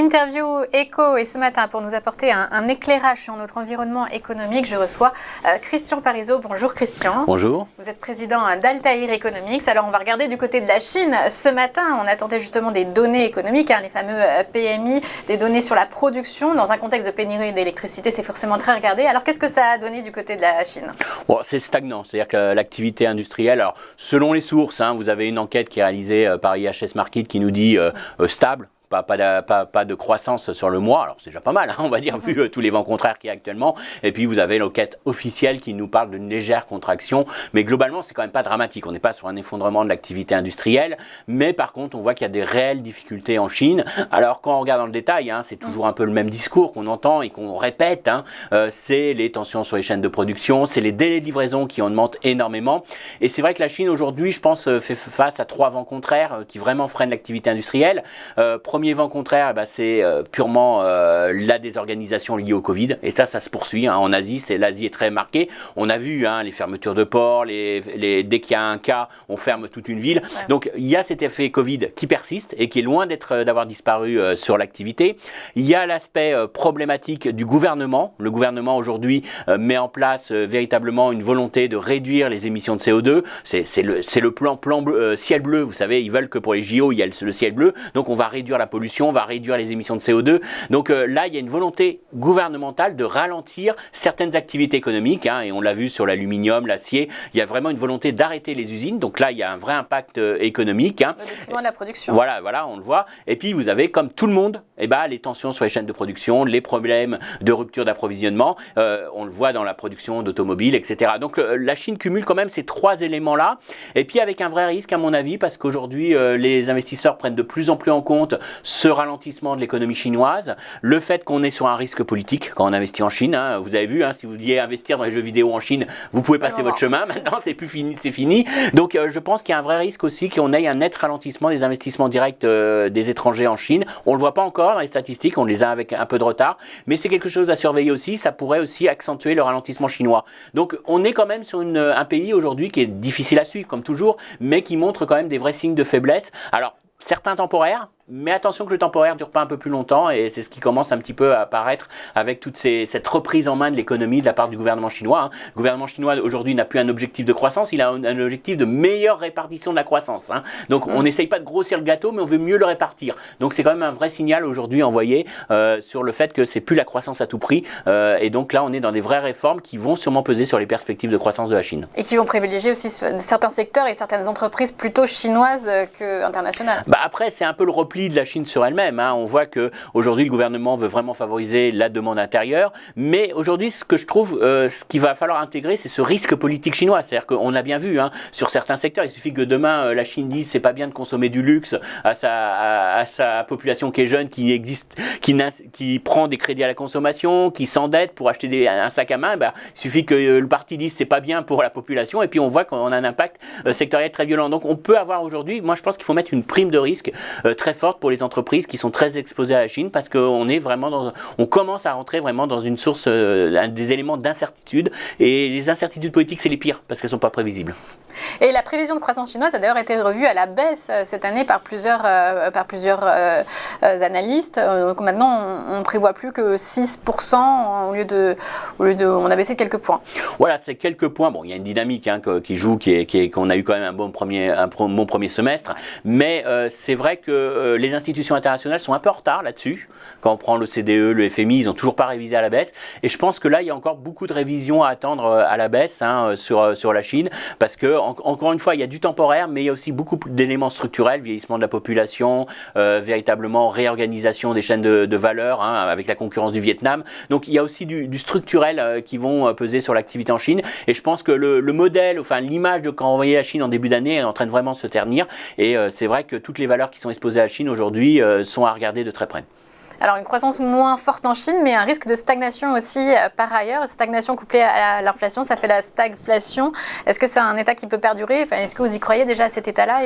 Interview Éco, et ce matin, pour nous apporter un éclairage sur notre environnement économique, je reçois Christian Parizeau. Bonjour Christian. Bonjour. Vous êtes président d'Altair Economics. Alors on va regarder du côté de la Chine. Ce matin, on attendait justement des données économiques, les fameux PMI, des données sur la production. Dans un contexte de pénurie d'électricité, c'est forcément très regardé. Alors qu'est-ce que ça a donné du côté de la Chine? Bon, c'est stagnant, c'est-à-dire que l'activité industrielle, alors selon les sources, vous avez une enquête qui est réalisée par IHS Markit qui nous dit stable. Pas de croissance sur le mois, alors c'est déjà pas mal, on va dire, vu tous les vents contraires qu'il y a actuellement. Et puis vous avez l'enquête officielle qui nous parle d'une légère contraction, mais globalement c'est quand même pas dramatique. On n'est pas sur un effondrement de l'activité industrielle, mais par contre on voit qu'il y a des réelles difficultés en Chine. Alors quand on regarde dans le détail, c'est toujours un peu le même discours qu'on entend et qu'on répète, c'est les tensions sur les chaînes de production, c'est les délais de livraison qui augmentent énormément. Et c'est vrai que la Chine aujourd'hui, je pense, fait face à 3 vents contraires qui vraiment freinent l'activité industrielle. Premier vent contraire, c'est purement la désorganisation liée au Covid. Et ça se poursuit. En Asie, l'Asie est très marquée. On a vu les fermetures de ports, dès qu'il y a un cas, on ferme toute une ville. Ouais. Donc il y a cet effet Covid qui persiste et qui est loin d'avoir disparu sur l'activité. Il y a l'aspect problématique du gouvernement. Le gouvernement aujourd'hui met en place véritablement une volonté de réduire les émissions de CO2. C'est le plan bleu, ciel bleu. Vous savez, ils veulent que pour les JO, il y a le ciel bleu. Donc on va réduire la pollution, on va réduire les émissions de CO2. Donc là, il y a une volonté gouvernementale de ralentir certaines activités économiques, et on l'a vu sur l'aluminium, l'acier. Il y a vraiment une volonté d'arrêter les usines. Donc là, il y a un vrai impact économique. Au détriment de la production. Voilà, on le voit. Et puis, vous avez, comme tout le monde, les tensions sur les chaînes de production, les problèmes de rupture d'approvisionnement. On le voit dans la production d'automobiles, etc. Donc la Chine cumule quand même ces 3 éléments-là. Et puis, avec un vrai risque, à mon avis, parce qu'aujourd'hui, les investisseurs prennent de plus en plus en compte ce ralentissement de l'économie chinoise, le fait qu'on est sur un risque politique quand on investit en Chine. Vous avez vu, si vous vouliez investir dans les jeux vidéo en Chine, vous pouvez passer votre chemin. Maintenant, c'est plus fini, c'est fini. Donc, je pense qu'il y a un vrai risque aussi qu'on ait un net ralentissement des investissements directs des étrangers en Chine. On le voit pas encore dans les statistiques, on les a avec un peu de retard, mais c'est quelque chose à surveiller aussi. Ça pourrait aussi accentuer le ralentissement chinois. Donc, on est quand même sur un pays aujourd'hui qui est difficile à suivre, comme toujours, mais qui montre quand même des vrais signes de faiblesse. Alors, certains temporaires, mais attention que le temporaire ne dure pas un peu plus longtemps, et c'est ce qui commence un petit peu à apparaître avec toute cette reprise en main de l'économie de la part du gouvernement chinois. Le gouvernement chinois aujourd'hui n'a plus un objectif de croissance, il a un objectif de meilleure répartition de la croissance. Donc on n'essaye pas de grossir le gâteau, mais on veut mieux le répartir. Donc c'est quand même un vrai signal aujourd'hui envoyé sur le fait que c'est plus la croissance à tout prix, et donc là on est dans des vraies réformes qui vont sûrement peser sur les perspectives de croissance de la Chine. Et qui vont privilégier aussi certains secteurs et certaines entreprises plutôt chinoises qu'internationales. Après c'est un peu le repli de la Chine sur elle-même. On voit qu'aujourd'hui, le gouvernement veut vraiment favoriser la demande intérieure. Mais aujourd'hui, ce que je trouve, ce qu'il va falloir intégrer, c'est ce risque politique chinois. C'est-à-dire qu'on a bien vu sur certains secteurs, il suffit que demain, la Chine dise c'est pas bien de consommer du luxe à sa population qui est jeune, qui prend des crédits à la consommation, qui s'endette pour acheter un sac à main. Il suffit que le parti dise c'est pas bien pour la population. Et puis, on voit qu'on a un impact sectoriel très violent. Donc, on peut avoir aujourd'hui, moi, je pense qu'il faut mettre une prime de risque très forte pour les entreprises qui sont très exposées à la Chine, parce qu'on est vraiment on commence à rentrer vraiment dans une source, des éléments d'incertitude, et les incertitudes politiques c'est les pires parce qu'elles sont pas prévisibles. Et la prévision de croissance chinoise a d'ailleurs été revue à la baisse cette année par plusieurs analystes. Donc maintenant on prévoit plus que 6% au lieu de on a baissé de quelques points. Voilà, c'est quelques points. Bon, il y a une dynamique qui joue, qu'on a eu quand même un bon premier semestre, mais c'est vrai que les institutions internationales sont un peu en retard là-dessus. Quand on prend l'OCDE, le FMI, ils n'ont toujours pas révisé à la baisse. Et je pense que là, il y a encore beaucoup de révisions à attendre à la baisse sur la Chine, parce que, encore une fois, il y a du temporaire, mais il y a aussi beaucoup d'éléments structurels, vieillissement de la population, véritablement réorganisation des chaînes de valeur, avec la concurrence du Vietnam. Donc, il y a aussi du structurel qui vont peser sur l'activité en Chine. Et je pense que le modèle, l'image de quand on voyait la Chine en début d'année est en train de vraiment se ternir. Et c'est vrai que toutes les valeurs qui sont exposées à la Chine aujourd'hui sont à regarder de très près. Alors une croissance moins forte en Chine, mais un risque de stagnation aussi par ailleurs. Stagnation couplée à l'inflation, ça fait la stagflation. Est-ce que c'est un état qui peut perdurer? Est-ce que vous y croyez déjà à cet état-là?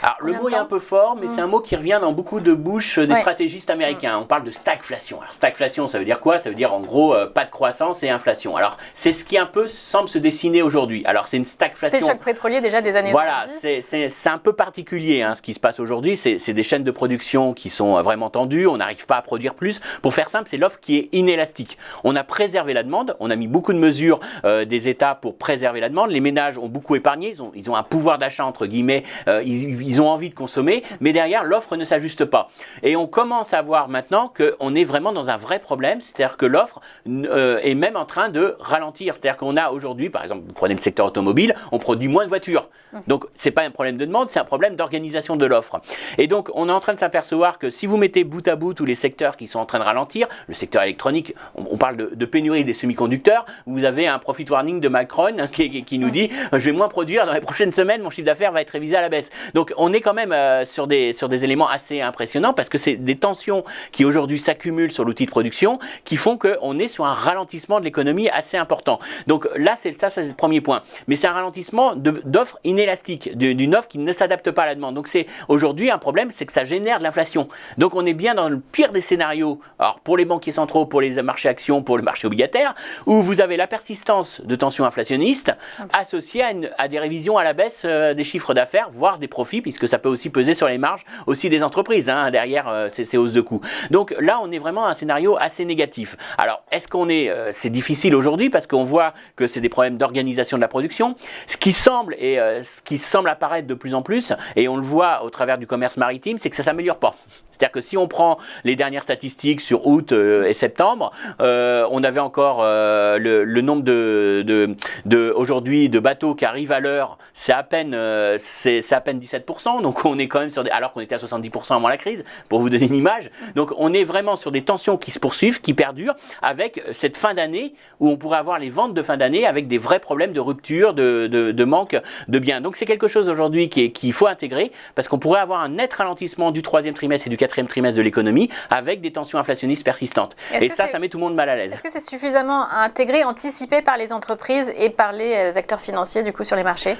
Alors le mot est un peu fort, mais c'est un mot qui revient dans beaucoup de bouches des stratégistes américains. On parle de stagflation. Alors stagflation, ça veut dire quoi? Ça veut dire en gros pas de croissance et inflation. Alors c'est ce qui un peu semble se dessiner aujourd'hui. Alors c'est une stagflation. C'était le choc pétrolier déjà des années 70. Voilà, c'est un peu particulier ce qui se passe aujourd'hui. C'est des chaînes de production qui sont vraiment tendues. On n'arrive pas à produire plus. Pour faire simple, c'est l'offre qui est inélastique. On a préservé la demande, on a mis beaucoup de mesures des États pour préserver la demande. Les ménages ont beaucoup épargné, ils ont un pouvoir d'achat entre guillemets, ils ont envie de consommer, mais derrière l'offre ne s'ajuste pas. Et on commence à voir maintenant qu'on est vraiment dans un vrai problème, c'est-à-dire que l'offre est même en train de ralentir. C'est-à-dire qu'on a aujourd'hui, par exemple, vous prenez le secteur automobile, on produit moins de voitures. Donc ce n'est pas un problème de demande, c'est un problème d'organisation de l'offre. Et donc on est en train de s'apercevoir que si vous mettez bout à bout tous les secteurs qui sont en train de ralentir, le secteur électronique, on parle de pénurie des semi-conducteurs, vous avez un profit warning de Macron qui nous dit je vais moins produire dans les prochaines semaines, mon chiffre d'affaires va être révisé à la baisse. Donc on est quand même sur des éléments assez impressionnants parce que c'est des tensions qui aujourd'hui s'accumulent sur l'outil de production qui font qu'on est sur un ralentissement de l'économie assez important. Donc là c'est le premier point. Mais c'est un ralentissement d'offres inélastiques, d'une offre qui ne s'adapte pas à la demande. Donc c'est aujourd'hui un problème, c'est que ça génère de l'inflation. Donc on est bien dans le pire des scénarios, alors pour les banquiers centraux, pour les marchés actions, pour le marché obligataire, où vous avez la persistance de tensions inflationnistes associées à des révisions à la baisse des chiffres d'affaires, voire des profits, puisque ça peut aussi peser sur les marges aussi des entreprises, derrière ces hausses de coûts. Donc là, on est vraiment à un scénario assez négatif. Alors, est-ce qu'on est... c'est difficile aujourd'hui parce qu'on voit que c'est des problèmes d'organisation de la production. Ce qui semble apparaître de plus en plus, et on le voit au travers du commerce maritime, c'est que ça ne s'améliore pas. C'est-à-dire que si on prend les dernières statistiques sur août et septembre, on avait encore le nombre aujourd'hui de bateaux qui arrivent à l'heure, c'est à peine 17%, donc on est quand même sur alors qu'on était à 70% avant la crise, pour vous donner une image. Donc on est vraiment sur des tensions qui se poursuivent, qui perdurent, avec cette fin d'année où on pourrait avoir les ventes de fin d'année avec des vrais problèmes de rupture, de manque de biens. Donc c'est quelque chose aujourd'hui qu'il faut intégrer, parce qu'on pourrait avoir un net ralentissement du troisième trimestre et du quatrième trimestre de l'économie avec des tensions inflationnistes persistantes. Et ça met tout le monde mal à l'aise. Est-ce que c'est suffisamment intégré, anticipé par les entreprises et par les acteurs financiers du coup sur les marchés?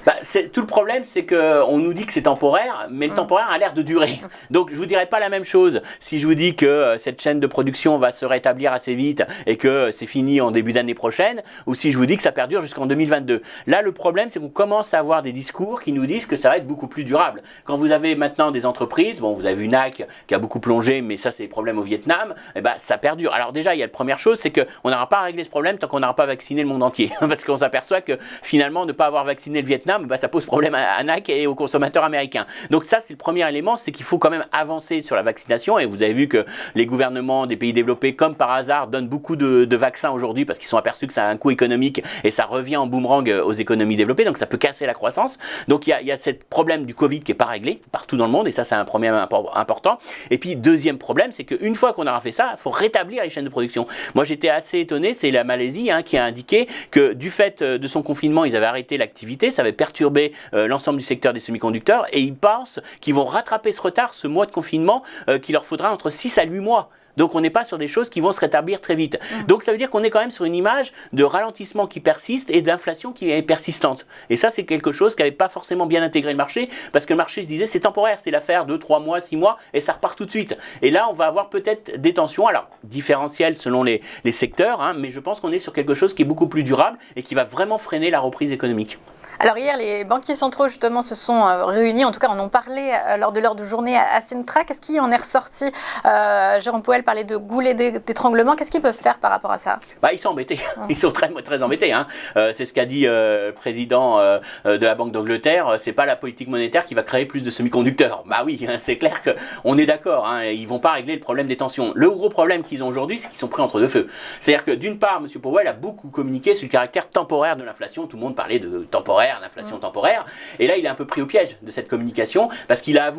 Tout le problème, c'est qu'on nous dit que c'est temporaire, mais le temporaire a l'air de durer. Donc je ne vous dirai pas la même chose si je vous dis que cette chaîne de production va se rétablir assez vite et que c'est fini en début d'année prochaine, ou si je vous dis que ça perdure jusqu'en 2022. Là, le problème, c'est qu'on commence à avoir des discours qui nous disent que ça va être beaucoup plus durable. Quand vous avez maintenant des entreprises, bon, vous avez une NAC qui a beaucoup plongé, mais ça, c'est des problèmes au Vietnam, et ça perdure. Alors déjà, il y a la première chose, c'est qu'on n'aura pas réglé ce problème tant qu'on n'aura pas vacciné le monde entier. Parce qu'on s'aperçoit que finalement, ne pas avoir vacciné le Vietnam, ça pose problème à NAC et aux consommateurs américains. Donc ça, c'est le premier élément, c'est qu'il faut quand même avancer sur la vaccination. Et vous avez vu que les gouvernements des pays développés, comme par hasard, donnent beaucoup de vaccins aujourd'hui parce qu'ils sont aperçus que ça a un coût économique et ça revient en boomerang aux économies développées. Donc ça peut casser la croissance. Donc il y a ce problème du Covid qui n'est pas réglé partout dans le monde et ça, c'est un problème important. Et puis, deuxième problème, c'est qu'une fois qu'on aura fait ça, il faut rétablir les chaînes de production. Moi, j'étais assez étonné, c'est la Malaisie qui a indiqué que du fait de son confinement, ils avaient arrêté l'activité, ça avait perturbé l'ensemble du secteur des semi-conducteurs et ils pensent qu'ils vont rattraper ce retard, ce mois de confinement, qu'il leur faudra entre 6 à 8 mois. Donc on n'est pas sur des choses qui vont se rétablir très vite. Donc ça veut dire qu'on est quand même sur une image de ralentissement qui persiste et d'inflation qui est persistante. Et ça c'est quelque chose qui n'avait pas forcément bien intégré le marché, parce que le marché se disait c'est temporaire, c'est l'affaire de 3 mois, 6 mois et ça repart tout de suite. Et là on va avoir peut-être des tensions, alors différentielles selon les secteurs, mais je pense qu'on est sur quelque chose qui est beaucoup plus durable et qui va vraiment freiner la reprise économique. Alors hier, les banquiers centraux justement se sont réunis, en tout cas en ont parlé lors de l'heure de journée à Sintra. Qu'est-ce qui en est ressorti? Jérôme Powell parlait de goulet d'étranglement. Qu'est-ce qu'ils peuvent faire par rapport à ça? Ils sont embêtés, ils sont très, très embêtés. C'est ce qu'a dit le président de la Banque d'Angleterre, c'est pas la politique monétaire qui va créer plus de semi-conducteurs. Oui, c'est clair qu'on est d'accord, ils vont pas régler le problème des tensions. Le gros problème qu'ils ont aujourd'hui, c'est qu'ils sont pris entre deux feux. C'est-à-dire que d'une part, M. Powell a beaucoup communiqué sur le caractère temporaire de l'inflation. Tout le monde parlait de temporaire, d'inflation temporaire. Et là, il est un peu pris au piège de cette communication parce qu'il a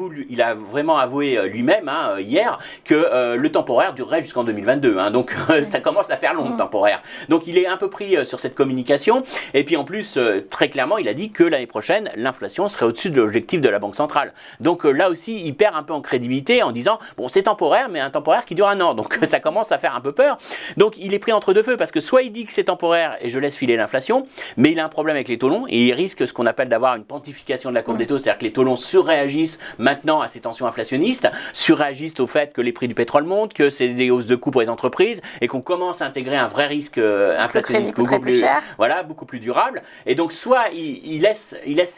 vraiment avoué lui-même hier que le temporaire durerait jusqu'en 2022. Donc ça commence à faire long le temporaire. Donc il est un peu pris sur cette communication. Et puis en plus, très clairement, il a dit que l'année prochaine, l'inflation serait au-dessus de l'objectif de la Banque centrale. Donc là aussi, il perd un peu en crédibilité en disant bon, c'est temporaire, mais un temporaire qui dure un an. Donc ça commence à faire un peu peur. Donc il est pris entre deux feux parce que soit il dit que c'est temporaire et je laisse filer l'inflation, mais il a un problème avec les taux longs et il risque ce qu'on appelle d'avoir une pontification de la courbe des taux, c'est-à-dire que les taux longs surréagissent maintenant à ces tensions inflationnistes, surréagissent au fait que les prix du pétrole montent, que c'est des hausses de coûts pour les entreprises et qu'on commence à intégrer un vrai risque inflationniste beaucoup plus durable. Et donc, soit il laisse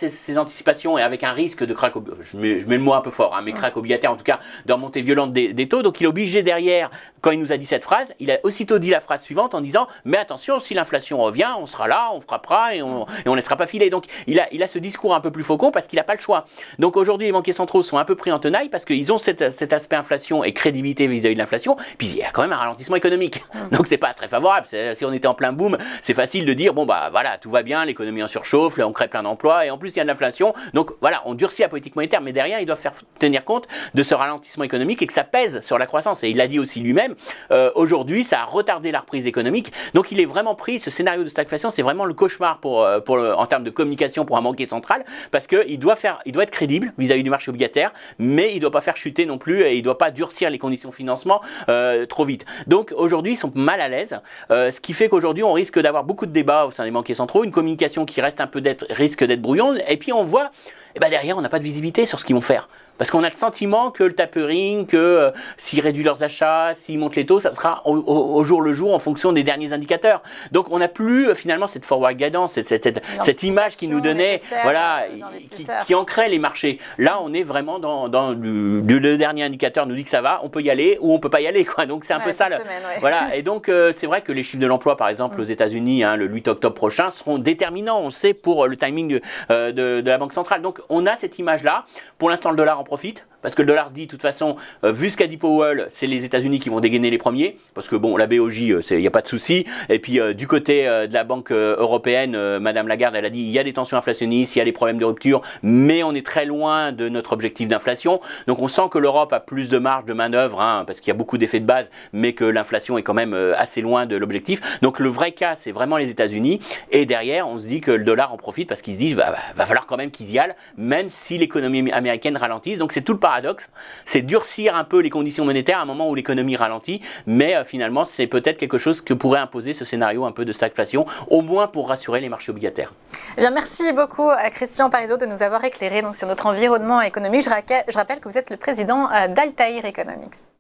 ces anticipations et avec un risque de crack, je mets le mot un peu fort, hein, mais crack obligataire en tout cas, de remontée violente des taux. Donc, il est obligé derrière, quand il nous a dit cette phrase, il a aussitôt dit la phrase suivante en disant « Mais attention, si l'inflation revient, on sera là, on frappera et on ne laissera pas filer. » Donc, il a ce discours un peu plus faucon parce qu'il n'a pas le choix. Donc, aujourd'hui, les banquiers centraux sont un peu pris en tenaille parce qu'ils ont cet aspect inflation et crédibilité vis-à-vis de l'inflation. Puis, il y a quand même un ralentissement économique. Donc, c'est pas très favorable. Si on était en plein boom, c'est facile de dire « Bon, bah voilà, tout va bien, l'économie en surchauffe, on crée plein d'emplois et en plus, il y a de l'inflation. » Donc, voilà, on durcit la politique monétaire, mais derrière, ils doivent faire tenir compte de ce ralentissement économique et que ça pèse sur la croissance. Et il l'a dit aussi lui-même, aujourd'hui, ça a retardé la reprise économique. Donc, il est vraiment pris, ce scénario de stagflation, c'est vraiment le cauchemar en termes de communication pour un banquier central, parce qu'il doit être crédible vis-à-vis du marché obligataire, mais il ne doit pas faire chuter non plus et il ne doit pas durcir les conditions de financement trop vite. Donc, aujourd'hui, ils sont mal à l'aise, ce qui fait qu'aujourd'hui, on risque d'avoir beaucoup de débats au sein des banquiers centraux, une communication qui risque d'être brouillon, et puis on voit, derrière, on n'a pas de visibilité sur ce qu'ils vont faire. Parce qu'on a le sentiment que le tapering, que s'ils réduisent leurs achats, s'ils montent les taux, ça sera au jour le jour en fonction des derniers indicateurs. Donc on n'a plus finalement cette forward guidance, cette image qui nous donnait, voilà, qui ancrait les marchés. Là, on est vraiment dans le dernier indicateur nous dit que ça va, on peut y aller ou on peut pas y aller, quoi. Donc c'est un peu ça. Voilà. Et donc c'est vrai que les chiffres de l'emploi, par exemple, aux États-Unis, le 8 octobre prochain, seront déterminants, on sait, pour le timing de la Banque centrale. Donc on a cette image-là. Pour l'instant, le dollar en profite, parce que le dollar se dit, de toute façon, vu ce qu'a dit Powell, c'est les États-Unis qui vont dégainer les premiers, parce que bon, la BOJ, il n'y a pas de souci. Et puis du côté de la Banque européenne, Madame Lagarde, elle a dit, il y a des tensions inflationnistes, il y a des problèmes de rupture, mais on est très loin de notre objectif d'inflation. Donc on sent que l'Europe a plus de marge de manœuvre, parce qu'il y a beaucoup d'effets de base, mais que l'inflation est quand même assez loin de l'objectif. Donc le vrai cas, c'est vraiment les États-Unis. Et derrière, on se dit que le dollar en profite, parce qu'ils se disent, va falloir quand même qu'ils y aillent, même si l'économie américaine ralentisse. Donc c'est tout le paradoxe, c'est durcir un peu les conditions monétaires à un moment où l'économie ralentit, mais finalement c'est peut-être quelque chose que pourrait imposer ce scénario un peu de stagflation, au moins pour rassurer les marchés obligataires. Eh bien, merci beaucoup à Christian Parizeau de nous avoir éclairé donc, sur notre environnement économique. Je rappelle que vous êtes le président d'Altair Economics.